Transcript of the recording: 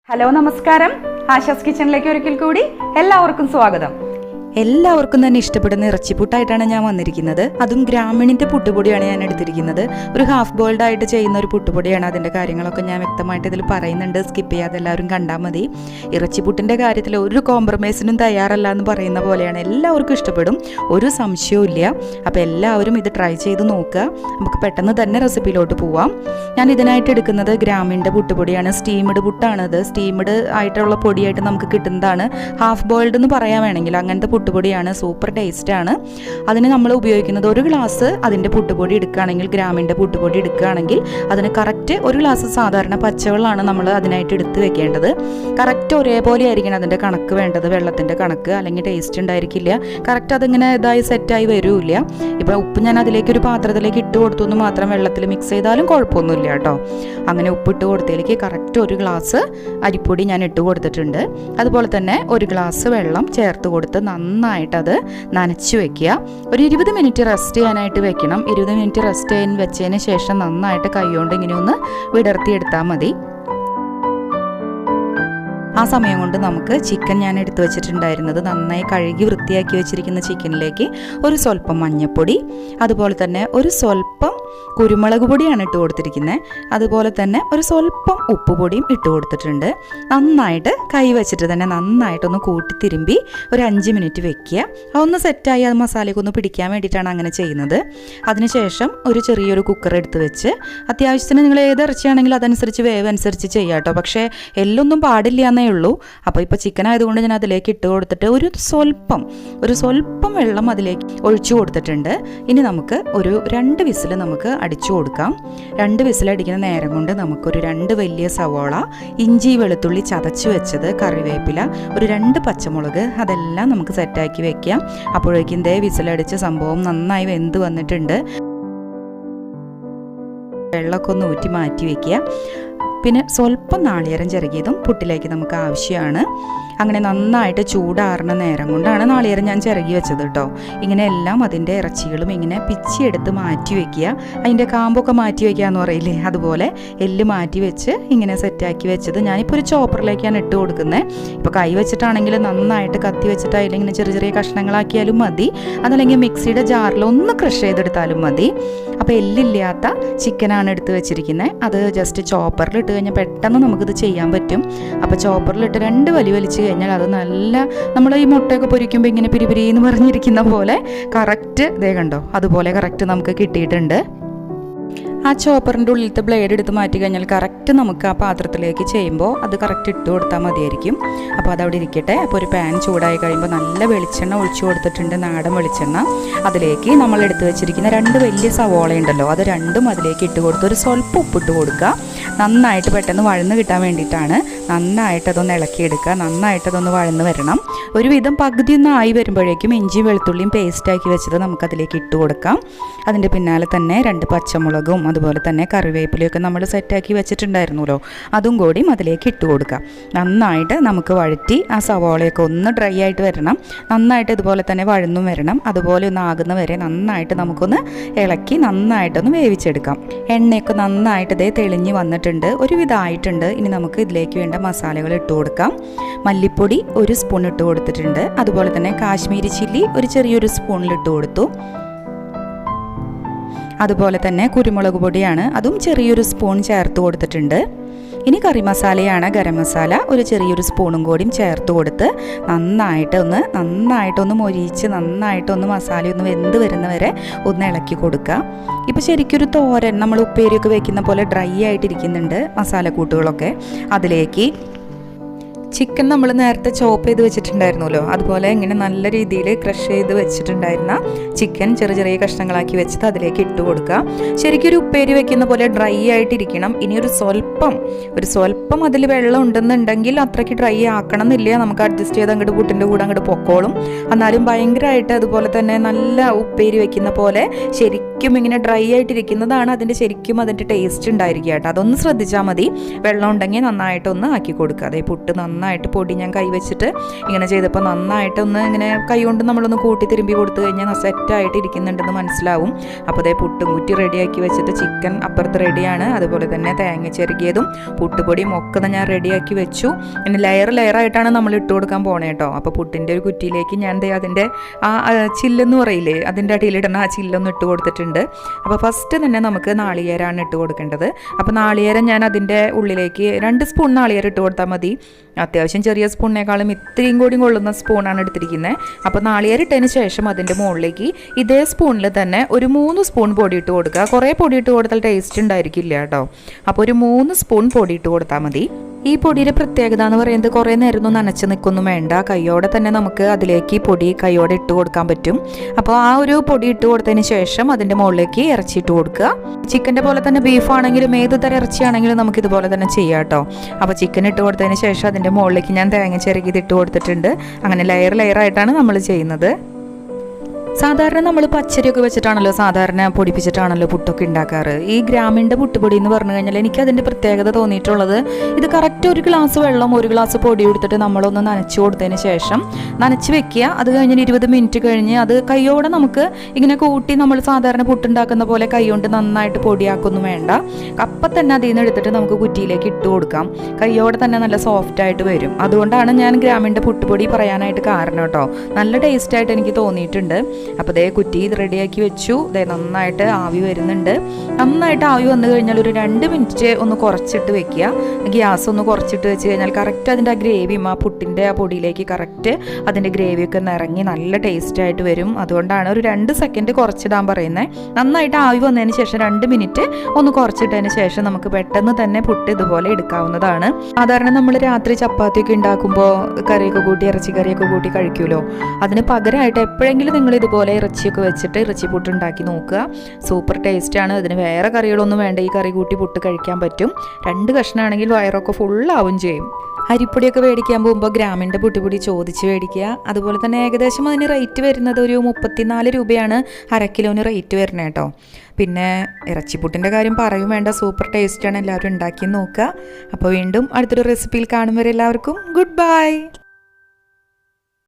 Hello നമസ്കാരം. ആശാസ് കിച്ചണിലേക്ക് ഒരിക്കൽ കൂടി എല്ലാവർക്കും സ്വാഗതം. എല്ലാവർക്കും തന്നെ ഇഷ്ടപ്പെടുന്ന ഇറച്ചിപ്പുട്ടായിട്ടാണ് ഞാൻ വന്നിരിക്കുന്നത്. അതും ഗ്രാമീണിൻ്റെ പുട്ടുപൊടിയാണ് ഞാൻ എടുത്തിരിക്കുന്നത്. ഒരു ഹാഫ് ബോയിൽഡ് ആയിട്ട് ചെയ്യുന്ന ഒരു പുട്ടുപൊടിയാണ്. അതിൻ്റെ കാര്യങ്ങളൊക്കെ ഞാൻ വ്യക്തമായിട്ട് ഇതിൽ പറയുന്നുണ്ട്, സ്കിപ്പ് ചെയ്യാതെ എല്ലാവരും കണ്ടാൽ മതി. ഇറച്ചിപ്പുട്ടിൻ്റെ കാര്യത്തിൽ ഒരു കോംപ്രമൈസിനും തയ്യാറല്ല എന്ന് പറയുന്ന പോലെയാണ്. എല്ലാവർക്കും ഇഷ്ടപ്പെടും, ഒരു സംശയവും ഇല്ല. അപ്പോൾ എല്ലാവരും ഇത് ട്രൈ ചെയ്ത് നോക്കുക. നമുക്ക് പെട്ടെന്ന് തന്നെ റെസിപ്പിയിലോട്ട് പോവാം. ഞാൻ ഇതിനായിട്ട് എടുക്കുന്നത് ഗ്രാമീണിൻ്റെ പുട്ടുപൊടിയാണ്. സ്റ്റീംഡ് പുട്ടാണത്. സ്റ്റീംഡ് ആയിട്ടുള്ള പൊടിയായിട്ട് നമുക്ക് കിട്ടുന്നതാണ്. ഹാഫ് ബോയിൽഡ് എന്ന് പറയാൻ വേണമെങ്കിൽ അങ്ങനത്തെ പുട്ടുപൊടിയാണ്. സൂപ്പർ ടേസ്റ്റാണ്. അതിന് നമ്മൾ ഉപയോഗിക്കുന്നത് ഒരു ഗ്ലാസ് അതിൻ്റെ പുട്ടുപൊടി എടുക്കുകയാണെങ്കിൽ, ഗ്രാമിൻ്റെ പുട്ടുപൊടി എടുക്കുകയാണെങ്കിൽ അതിന് കറക്റ്റ് ഒരു ഗ്ലാസ് സാധാരണ പച്ചവെള്ളമാണ് നമ്മൾ അതിനായിട്ട് എടുത്ത് വെക്കേണ്ടത്. കറക്റ്റ് ഒരേപോലെ ആയിരിക്കണം അതിൻ്റെ കണക്ക് വേണ്ടത്, വെള്ളത്തിൻ്റെ കണക്ക്, അല്ലെങ്കിൽ ടേസ്റ്റ് ഉണ്ടായിരിക്കില്ല. കറക്റ്റ് അതിങ്ങനെ ഇതായി സെറ്റായി വരില്ല. ഇപ്പോൾ ഉപ്പ് ഞാൻ അതിലേക്ക് ഒരു പാത്രത്തിലേക്ക് ഇട്ട് കൊടുത്തു എന്ന് മാത്രം, വെള്ളത്തിൽ മിക്സ് ചെയ്താലും കുഴപ്പമൊന്നുമില്ല കേട്ടോ. അങ്ങനെ ഉപ്പിട്ട് കൊടുത്തതിലേക്ക് കറക്റ്റ് ഒരു ഗ്ലാസ് അരിപ്പൊടി ഞാൻ ഇട്ട് കൊടുത്തിട്ടുണ്ട്. അതുപോലെ തന്നെ ഒരു ഗ്ലാസ് വെള്ളം ചേർത്ത് കൊടുത്ത് നന്നായിട്ട് അത് നനച്ച് വെക്കുക. ഒരു 20 മിനിറ്റ് റെസ്റ്റ് ചെയ്യാനായിട്ട് വെക്കണം. 20 മിനിറ്റ് റെസ്റ്റ് ചെയ്യാൻ വെച്ചതിന് ശേഷം നന്നായിട്ട് കൈകൊണ്ട് ഇങ്ങനെ ഒന്ന് വിടർത്തിയെടുത്താൽ മതി. ആ സമയം കൊണ്ട് നമുക്ക് ചിക്കൻ ഞാൻ എടുത്തു വെച്ചിട്ടുണ്ടായിരുന്നത് നന്നായി കഴുകി വൃത്തിയാക്കി വെച്ചിരിക്കുന്ന ചിക്കനിലേക്ക് ഒരു സ്വല്പം മഞ്ഞൾപ്പൊടി, അതുപോലെ തന്നെ ഒരു സ്വല്പം കുരുമുളക് പൊടിയാണ് ഇട്ട് കൊടുത്തിരിക്കുന്നത്. അതുപോലെ തന്നെ ഒരു സ്വല്പം ഉപ്പ് പൊടിയും ഇട്ട് കൊടുത്തിട്ടുണ്ട്. നന്നായിട്ട് കൈ വെച്ചിട്ട് തന്നെ നന്നായിട്ടൊന്ന് കൂട്ടി തിരുമ്പി ഒരു 5 മിനിറ്റ് വെക്കുക. അതൊന്ന് സെറ്റായി അത് മസാലയ്ക്ക് ഒന്ന് പിടിക്കാൻ വേണ്ടിയിട്ടാണ് അങ്ങനെ ചെയ്യുന്നത്. അതിനുശേഷം ഒരു ചെറിയൊരു കുക്കർ എടുത്ത് വെച്ച്, അത്യാവശ്യത്തിന് നിങ്ങൾ ഏത് ഇറച്ചിയാണെങ്കിലും അതനുസരിച്ച് വേവ് അനുസരിച്ച് ചെയ്യാം കേട്ടോ. പക്ഷേ എല്ലൊന്നും പാടില്ല എന്നേ ഉള്ളൂ. അപ്പോൾ ഇപ്പോൾ ചിക്കൻ ആയതുകൊണ്ട് ഞാൻ അതിലേക്ക് ഇട്ട് കൊടുത്തിട്ട് ഒരു സ്വല്പം വെള്ളം അതിലേക്ക് ഒഴിച്ചു കൊടുത്തിട്ടുണ്ട്. ഇനി നമുക്ക് ഒരു 2 വിസിൽ നമുക്ക് അടിച്ചു കൊടുക്കാം. 2 വിസിൽ അടിക്കുന്ന നേരം കൊണ്ട് നമുക്കൊരു 2 വലിയ സവോള, ഇഞ്ചി വെളുത്തുള്ളി ചതച്ച് വെച്ചത്, കറിവേപ്പില, ഒരു 2 പച്ചമുളക്, അതെല്ലാം നമുക്ക് സെറ്റാക്കി വെക്കാം. അപ്പോഴേക്കും ഇതേ വിസിലടിച്ച സംഭവം നന്നായി വെന്ത് വന്നിട്ടുണ്ട്. വെള്ളമൊക്കെ ഒന്ന് ഊറ്റി മാറ്റി വയ്ക്കുക. പിന്നെ സ്വല്പം നാളികേരം ചിരകിയതും പുട്ടിലേക്ക് നമുക്ക് ആവശ്യമാണ്. അങ്ങനെ നന്നായിട്ട് ചൂടാറുന്ന നേരം കൊണ്ടാണ് നാളികേരം ഞാൻ ചിരകി വെച്ചത് കേട്ടോ. ഇങ്ങനെ എല്ലാം അതിൻ്റെ ഇറച്ചികളും ഇങ്ങനെ പിച്ചിയെടുത്ത് മാറ്റി വയ്ക്കുക. അതിൻ്റെ കാമ്പൊക്കെ മാറ്റി വയ്ക്കുക എന്ന് പറയില്ലേ, അതുപോലെ എല്ല് മാറ്റി വെച്ച് ഇങ്ങനെ സെറ്റാക്കി വെച്ചത് ഞാനിപ്പോൾ ഒരു ചോപ്പറിലേക്കാണ് ഇട്ട് കൊടുക്കുന്നത്. ഇപ്പോൾ കൈ വെച്ചിട്ടാണെങ്കിൽ നന്നായിട്ട് കത്തി വെച്ചിട്ട് അതിലിങ്ങനെ ചെറിയ ചെറിയ കഷ്ണങ്ങളാക്കിയാലും മതി, അതല്ലെങ്കിൽ മിക്സിയുടെ ജാറിൽ ഒന്ന് ക്രഷ് ചെയ്തെടുത്താലും മതി. അപ്പോൾ എല്ലില്ലാത്ത ചിക്കനാണ് എടുത്ത് വെച്ചിരിക്കുന്നത്. അത് ജസ്റ്റ് ചോപ്പറിൽ ഇട്ട് കഴിഞ്ഞാൽ പെട്ടെന്ന് നമുക്കിത് ചെയ്യാൻ പറ്റും. അപ്പോൾ ചോപ്പറിലിട്ട് 2 വലിച്ച് കഴിഞ്ഞാൽ അത് നല്ല, നമ്മൾ ഈ മുട്ടയൊക്കെ പൊരിക്കുമ്പോൾ ഇങ്ങനെ പിരിപിരിന്ന് പറഞ്ഞിരിക്കുന്ന പോലെ കറക്റ്റ് ദേ കണ്ടോ, അതുപോലെ കറക്റ്റ് നമുക്ക് കിട്ടിയിട്ടുണ്ട്. ആ ചോപ്പറിൻ്റെ ഉള്ളിലത്തെ ബ്ലേഡ് എടുത്ത് മാറ്റി കഴിഞ്ഞാൽ കറക്റ്റ് നമുക്ക് ആ പാത്രത്തിലേക്ക് ചെയ്യുമ്പോൾ അത് കറക്റ്റ് ഇട്ട് കൊടുത്താൽ മതിയായിരിക്കും. അപ്പോൾ അതവിടെ ഇരിക്കട്ടെ. അപ്പോൾ ഒരു പാൻ ചൂടായി കഴിയുമ്പോൾ നല്ല വെളിച്ചെണ്ണ ഒഴിച്ചു കൊടുത്തിട്ടുണ്ട്, നാടൻ വെളിച്ചെണ്ണ. അതിലേക്ക് നമ്മൾ എടുത്ത് വെച്ചിരിക്കുന്ന 2 വലിയ സവോള ഉണ്ടല്ലോ, അത് രണ്ടും അതിലേക്ക് ഇട്ട് കൊടുത്ത് ഒരു സ്വല്പം ഉപ്പിട്ട് കൊടുക്കുക. നന്നായിട്ട് പെട്ടെന്ന് വഴന്ന് കിട്ടാൻ വേണ്ടിയിട്ടാണ്. നന്നായിട്ടതൊന്ന് ഇളക്കിയെടുക്കുക. നന്നായിട്ടതൊന്ന് വഴന്ന് വരണം. ഒരുവിധം പകുതി ഒന്ന് ആയി വരുമ്പോഴേക്കും ഇഞ്ചി വെളുത്തുള്ളിയും പേസ്റ്റാക്കി വെച്ചത് നമുക്കതിലേക്ക് ഇട്ട് കൊടുക്കാം. അതിൻ്റെ പിന്നാലെ തന്നെ 2 പച്ചമുളകും അതുപോലെ തന്നെ കറിവേപ്പിലയൊക്കെ നമ്മൾ സെറ്റാക്കി വെച്ചിട്ടുണ്ടായിരുന്നല്ലോ, അതും കൂടിയും അതിലേക്ക് ഇട്ട് കൊടുക്കാം. നന്നായിട്ട് നമുക്ക് വഴറ്റി ആ സവോളയൊക്കെ ഒന്ന് ഡ്രൈ ആയിട്ട് വരണം. നന്നായിട്ട് ഇതുപോലെ തന്നെ വഴന്നും വരണം. അതുപോലെ ഒന്ന് ആകുന്ന വരെ നന്നായിട്ട് നമുക്കൊന്ന് ഇളക്കി നന്നായിട്ടൊന്ന് വേവിച്ചെടുക്കാം. എണ്ണയൊക്കെ നന്നായിട്ട് ഇതേ തെളിഞ്ഞ് വന്നിട്ടുണ്ട്, ഒരുവിധമായിട്ടുണ്ട്. ഇനി നമുക്ക് ഇതിലേക്ക് വേണ്ട മസാലകൾ ഇട്ട് കൊടുക്കാം. മല്ലിപ്പൊടി 1 സ്പൂൺ ഇട്ട് കൊടുത്തിട്ടുണ്ട്. അതുപോലെ തന്നെ കാശ്മീരി ചില്ലി ഒരു ചെറിയൊരു സ്പൂണിൽ ഇട്ട് കൊടുത്തു. അതുപോലെ തന്നെ കുരുമുളക് പൊടിയാണ്, അതും ചെറിയൊരു സ്പൂൺ ചേർത്ത് കൊടുത്തിട്ടുണ്ട്. ഇനി കറി മസാലയാണ്, ഗരം മസാല ഒരു ചെറിയൊരു സ്പൂണും കൂടിയും ചേർത്ത് കൊടുത്ത് നന്നായിട്ടൊന്ന് മൊരിയിച്ച് നന്നായിട്ടൊന്ന് മസാലയൊന്ന് വെന്ത് വരുന്നവരെ ഒന്ന് ഇളക്കി കൊടുക്കുക. ഇപ്പോൾ ശരിക്കൊരു തോരൻ, നമ്മൾ ഉപ്പേരിയൊക്കെ വെക്കുന്ന പോലെ ഡ്രൈ ആയിട്ടിരിക്കുന്നുണ്ട് മസാലക്കൂട്ടുകളൊക്കെ. അതിലേക്ക് ചിക്കൻ നമ്മൾ നേരത്തെ ചോപ്പ് ചെയ്ത് വെച്ചിട്ടുണ്ടായിരുന്നല്ലോ, അതുപോലെ ഇങ്ങനെ നല്ല രീതിയിൽ ക്രഷ് ചെയ്ത് വെച്ചിട്ടുണ്ടായിരുന്ന ചിക്കൻ ചെറിയ ചെറിയ കഷ്ണങ്ങളാക്കി വെച്ചിട്ട് അതിലേക്ക് ഇട്ട് കൊടുക്കുക. ശരിക്കും ഒരു ഉപ്പേരി വെക്കുന്ന പോലെ ഡ്രൈ ആയിട്ടിരിക്കണം. ഇനി ഒരു സ്വല്പം അതിൽ വെള്ളം ഉണ്ടെന്നുണ്ടെങ്കിൽ അത്രയ്ക്ക് ഡ്രൈ ആക്കണം എന്നില്ല, നമുക്ക് അഡ്ജസ്റ്റ് ചെയ്ത് അങ്ങോട്ട് പുട്ടിൻ്റെ കൂടെ അങ്ങോട്ട് പൊക്കോളും. എന്നാലും ഭയങ്കരമായിട്ട് അതുപോലെ തന്നെ നല്ല ഉപ്പേരി വെക്കുന്ന പോലെ ശരിക്കും ഇങ്ങനെ ഡ്രൈ ആയിട്ടിരിക്കുന്നതാണ് അതിൻ്റെ ടേസ്റ്റ് ഉണ്ടായിരിക്കുക കേട്ടോ. അതൊന്ന് ശ്രദ്ധിച്ചാൽ മതി. വെള്ളം ഉണ്ടെങ്കിൽ നന്നായിട്ടൊന്ന് ആക്കി കൊടുക്കുക. അതേ പുട്ട് നന്നായിട്ട് പൊടി ഞാൻ കൈവച്ചിട്ട് ഇങ്ങനെ ചെയ്തപ്പോൾ നന്നായിട്ടൊന്ന് ഇങ്ങനെ കൈ കൊണ്ട് നമ്മളൊന്ന് കൂട്ടി തിരുമ്പി കൊടുത്തു കഴിഞ്ഞാൽ സെറ്റായിട്ട് ഇരിക്കുന്നുണ്ടെന്ന് മനസ്സിലാവും. അപ്പോൾ അതേ പുട്ടും കുറ്റി റെഡിയാക്കി വെച്ചിട്ട് ചിക്കൻ അപ്പുറത്ത് റെഡിയാണ്. അതുപോലെ തന്നെ തേങ്ങ ചെറുകിയതും പുട്ടുപൊടിയും ഒക്കെ ഞാൻ റെഡിയാക്കി വെച്ചു. പിന്നെ ലെയറായിട്ടാണ് നമ്മൾ ഇട്ട് കൊടുക്കാൻ പോണേ കേട്ടോ. അപ്പോൾ പുട്ടിൻ്റെ ഒരു കുറ്റിയിലേക്ക് ഞാൻ അതിൻ്റെ ആ ചില്ലെന്ന് പറയില്ലേ, അതിൻ്റെ അടിയിലിടുന്ന ആ ചില്ലൊന്ന് ഇട്ട് കൊടുത്തിട്ടുണ്ട്. അപ്പോൾ ഫസ്റ്റ് തന്നെ നമുക്ക് നാളികേരമാണ് ഇട്ട് കൊടുക്കേണ്ടത്. അപ്പോൾ നാളികേരം ഞാൻ അതിൻ്റെ ഉള്ളിലേക്ക് 2 സ്പൂൺ നാളികേരം ഇട്ട് കൊടുത്താൽ മതി. അത്യാവശ്യം ചെറിയ സ്പൂണിനേക്കാളും ഇത്രയും കൂടി കൊള്ളുന്ന സ്പൂണാണ് എടുത്തിരിക്കുന്നത്. അപ്പോൾ നാളികേരം ഇട്ടതിന് ശേഷം അതിൻ്റെ മുകളിലേക്ക് ഇതേ സ്പൂണിൽ തന്നെ ഒരു 3 സ്പൂൺ പൊടി ഇട്ട് കൊടുക്കുക. കുറേ പൊടി ഇട്ട് കൊടുത്താൽ ടേസ്റ്റ് ഉണ്ടായിരിക്കില്ല കേട്ടോ. അപ്പോൾ ഒരു 3 സ്പൂൺ പൊടി ഇട്ട് കൊടുത്താൽ മതി. ഈ പൊടിയുടെ പ്രത്യേകത എന്ന് പറയുന്നത് കുറേ നേരമൊന്നും നനച്ച് നിൽക്കൊന്നും വേണ്ട. കൈയോടെ തന്നെ നമുക്ക് അതിലേക്ക് പൊടി കൈയോടെ ഇട്ട് കൊടുക്കാൻ പറ്റും. അപ്പോൾ ആ ഒരു പൊടി ഇട്ട് കൊടുത്തതിന് ശേഷം അതിൻ്റെ മുകളിലേക്ക് ഇറച്ചി ഇട്ട് കൊടുക്കുക. ചിക്കൻ്റെ പോലെ തന്നെ ബീഫാണെങ്കിലും ഏത് തരം ഇറച്ചിയാണെങ്കിലും നമുക്ക് ഇതുപോലെ തന്നെ ചെയ്യാം കേട്ടോ. അപ്പോൾ ചിക്കൻ ഇട്ട് കൊടുത്തതിന് ശേഷം അതിൻ്റെ മുകളിലേക്ക് ഞാൻ തേങ്ങ ചിരകിയത് ഇട്ട് കൊടുത്തിട്ടുണ്ട്. അങ്ങനെ ലെയറായിട്ടാണ് നമ്മൾ ചെയ്യുന്നത്. സാധാരണ നമ്മൾ പച്ചരിയൊക്കെ വെച്ചിട്ടാണല്ലോ സാധാരണ പൊടിപ്പിച്ചിട്ടാണല്ലോ പുട്ടൊക്കെ ഉണ്ടാക്കാറ്. ഈ ഗ്രാമീണ പുട്ടുപൊടി എന്ന് പറഞ്ഞു കഴിഞ്ഞാൽ എനിക്കതിൻ്റെ പ്രത്യേകത തോന്നിയിട്ടുള്ളത് ഇത് കറക്റ്റ് 1 ഗ്ലാസ് വെള്ളം 1 ഗ്ലാസ് പൊടി എടുത്തിട്ട് നമ്മളൊന്ന് നനച്ച് കൊടുത്തതിന് ശേഷം നനച്ച് വെക്കുക. അത് കഴിഞ്ഞ് 20 മിനിറ്റ് കഴിഞ്ഞ് അത് കൈയോടെ നമുക്ക് ഇങ്ങനെ കൂട്ടി നമ്മൾ സാധാരണ പുട്ടുണ്ടാക്കുന്ന പോലെ കൈകൊണ്ട് നന്നായിട്ട് പൊടിയാക്കൊന്നും വേണ്ട. അപ്പം തന്നെ അതിൽ നിന്ന് എടുത്തിട്ട് നമുക്ക് കുറ്റിയിലേക്ക് ഇട്ട് കൊടുക്കാം. കൈയോടെ തന്നെ നല്ല സോഫ്റ്റായിട്ട് വരും. അതുകൊണ്ടാണ് ഞാൻ ഗ്രാമീണ പുട്ടുപൊടി പറയാനായിട്ട് കാരണം കേട്ടോ. നല്ല ടേസ്റ്റായിട്ട് എനിക്ക് തോന്നിയിട്ടുണ്ട്. അപ്പോൾ ദേ കുറ്റി റെഡിയാക്കി വെച്ചു. ദേ നന്നായിട്ട് ആവി വരുന്നുണ്ട്. നന്നായിട്ട് ആവി വന്നു കഴിഞ്ഞാൽ ഒരു 2 മിനിറ്റ് ഒന്ന് കുറച്ചിട്ട് വെക്കുക. ഗ്യാസ് ഒന്ന് കുറച്ചിട്ട് വെച്ച് കഴിഞ്ഞാൽ കറക്റ്റ് അതിൻ്റെ ആ ഗ്രേവിയും ആ പുട്ടിൻ്റെ ആ പൊടിയിലേക്ക് കറക്റ്റ് അതിൻ്റെ ഗ്രേവിയൊക്കെ നിറങ്ങി നല്ല ടേസ്റ്റായിട്ട് വരും. അതുകൊണ്ടാണ് ഒരു 2 സെക്കൻഡ് കുറച്ചിടാൻ പറയുന്നത്. നന്നായിട്ട് ആവി വന്നതിന് ശേഷം 2 മിനിറ്റ് ഒന്ന് കുറച്ചിട്ടതിന് ശേഷം നമുക്ക് പെട്ടെന്ന് തന്നെ പുട്ട് ഇതുപോലെ എടുക്കാവുന്നതാണ്. സാധാരണ നമ്മൾ രാത്രി ചപ്പാത്തിയൊക്കെ ഉണ്ടാക്കുമ്പോൾ കറിയൊക്കെ കൂട്ടി ഇറച്ചിക്കറിയൊക്കെ കൂട്ടി കഴിക്കുമല്ലോ. അതിന് പകരമായിട്ട് എപ്പോഴെങ്കിലും നിങ്ങൾ ഇതുപോലെ ഇറച്ചിയൊക്കെ വെച്ചിട്ട് ഇറച്ചി പുട്ട് ഉണ്ടാക്കി നോക്കുക. സൂപ്പർ ടേസ്റ്റാണ്. ഇതിന് വേറെ കറികളൊന്നും വേണ്ട. ഈ കറി കൂട്ടി പുട്ട് കഴിക്കാൻ പറ്റും. 2 കഷ്ണമാണെങ്കിൽ വയറൊക്കെ ഫുള്ളാവും ചെയ്യും. അരിപ്പൊടിയൊക്കെ മേടിക്കാൻ പോകുമ്പോൾ ഗ്രാമീണ പുട്ടുപൊടി ചോദിച്ച് മേടിക്കുക. അതുപോലെ തന്നെ ഏകദേശം അതിന് റേറ്റ് വരുന്നത് ഒരു 34 രൂപയാണ് 1/2 കിലോന് റേറ്റ് വരുന്നത് കേട്ടോ. പിന്നെ ഇറച്ചിപ്പുട്ടിൻ്റെ കാര്യം പറയും വേണ്ട, സൂപ്പർ ടേസ്റ്റാണ്. എല്ലാവരും ഉണ്ടാക്കി നോക്കുക. അപ്പോൾ വീണ്ടും അടുത്തൊരു റെസിപ്പിയിൽ കാണും വരെ എല്ലാവർക്കും ഗുഡ് ബൈ.